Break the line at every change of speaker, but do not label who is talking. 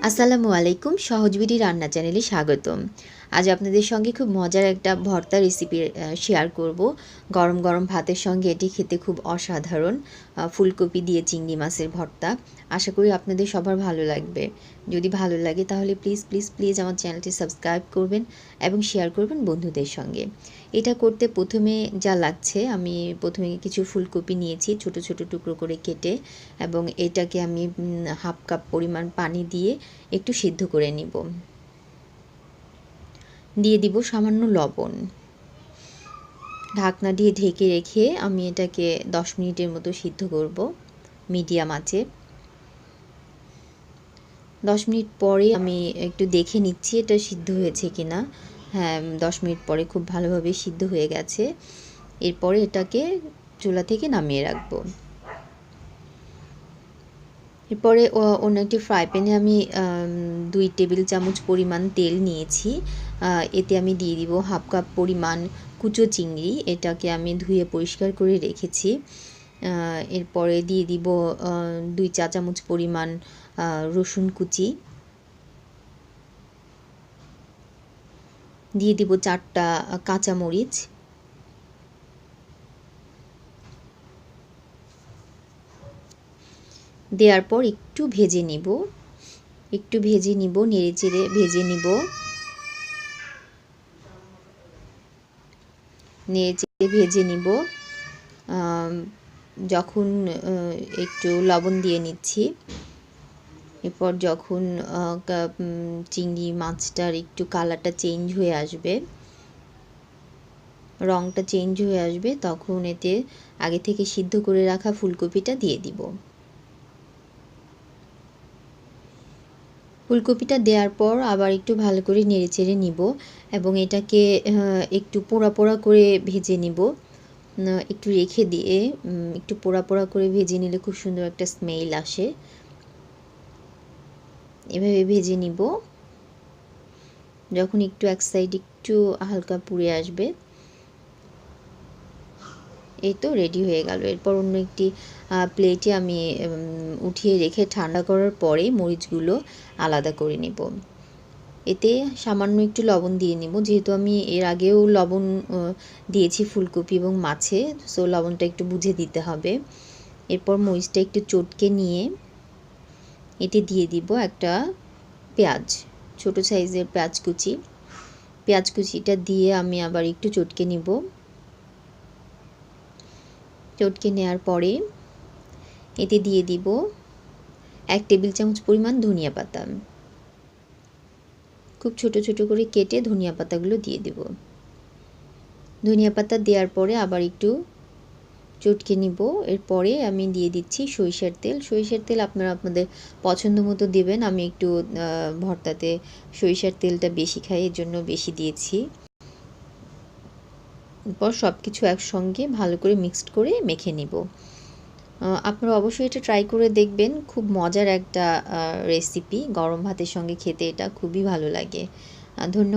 আসসালামু আলাইকুম, সহজবিধি রান্না চ্যানেলে স্বাগতম। আজ আপনাদের সঙ্গে খুব মজার একটা ভর্তা রেসিপি শেয়ার করব। গরম গরম ভাতের সঙ্গে এটি খেতে খুব অসাধারণ। ফুলকপি দিয়ে চিংড়ি মাছের ভর্তা। আশা করি আপনাদের সবার ভালো লাগবে। যদি ভালো লাগে তাহলে প্লিজ প্লিজ প্লিজ আমার চ্যানেলটি সাবস্ক্রাইব করবেন এবং শেয়ার করবেন বন্ধুদের সঙ্গে। এটা করতে প্রথমে যা লাগছে, আমি প্রথমে কিছু ফুলকপি নিয়েছি ছোট ছোট টুকরো করে কেটে, এবং এটাকে আমি হাফ কাপ পরিমাণ পানি দিয়ে একটু সিদ্ধ করে নিব। দিয়ে দিব সামান্য লবণ। ঢাকনা দিয়ে ঢেকে রেখে আমি এটাকে 10 মিনিটের মতো সিদ্ধ করব মিডিয়াম আঁচে। 10 মিনিট পরে আমি একটু দেখে নিচ্ছি এটা সিদ্ধ হয়েছে কিনা। হ্যাঁ, 10 মিনিট পরে খুব ভালোভাবে সিদ্ধ হয়ে গেছে। এরপরে এটাকে চুলা থেকে নামিয়ে রাখবো। এরপরে অন্য একটি ফ্রাই প্যানে আমি 2 টেবিল চামচ পরিমাণ তেল নিয়েছি। এতে আমি দিয়ে দিব হাফ কাপ পরিমাণ কুচো চিংড়ি। এটাকে আমি ধুয়ে পরিষ্কার করে রেখেছি। এরপরে দিয়ে দিব 2 চা চামচ পরিমাণ রসুন কুচি। দিয়ে দিব 4টা কাঁচামরিচ। দেওয়ার পর একটু ভেজে নিব, নেড়ে চেড়ে ভেজে নিব। যখন একটু লবণ দিয়ে নিচ্ছি। এরপর যখন চিংড়ি মাছটার একটু কালারটা চেঞ্জ হয়ে আসবে, রঙটা চেঞ্জ হয়ে আসবে, তখন এতে আগে থেকে সিদ্ধ করে রাখা ফুলকপিটা দিয়ে দিব। ফুলকপিটা দেওয়ার পর আবার একটু ভালো করে নেড়েচেড়ে নিব এবং এটাকে একটু পোড়া পোড়া করে ভেজে নিব। একটু রেখে দিয়ে একটু পোড়া পোড়া করে ভেজে নিলে খুব সুন্দর একটা স্মেল আসে। এভাবে ভেজে নিব। যখন একটু এক সাইড একটু হালকা পুড়ে আসবে, এই তো রেডি হয়ে গেল। এরপর অন্য একটি প্লেটে আমি উঠিয়ে রেখে ঠান্ডা করার পরে মরিচগুলো আলাদা করে নেব। এতে সামান্য একটু লবণ দিয়ে নেব, যেহেতু আমি এর আগেও লবণ দিয়েছি ফুলকপি এবং মাছে, সো লবণটা একটু বুঝে দিতে হবে। এরপর মরিচটা একটু চটকে নিয়ে এতে দিয়ে দিব একটা পেঁয়াজ, ছোট সাইজের পেঁয়াজ কুচিটা দিয়ে আমি আবার একটু চটকে নিব। চটকে নেওয়ার পরে এতে দিয়ে দিব 1 টেবিল চামচ পরিমাণ ধনিয়া পাতা। খুব ছোট ছোট করে কেটে ধনিয়া পাতাগুলো দিয়ে দিব। ধনিয়া পাতা দেওয়ার পরে আবার একটু চটকে নিব। এরপরে আমি দিয়ে দিচ্ছি সরিষার তেল। আপনারা আপনাদের পছন্দ মতো দেবেন। আমি একটু ভর্তাতে সরিষার তেলটা বেশি খাই, এর জন্য বেশি দিয়েছি। এরপর সব কিছু একসঙ্গে ভালো করে মিক্সড করে মেখে নিব। আপনারা অবশ্যই এটা ট্রাই করে দেখবেন। খুব মজার একটা রেসিপি। গরম ভাতের সঙ্গে খেতে এটা খুবই ভালো লাগে। ধন্যবাদ।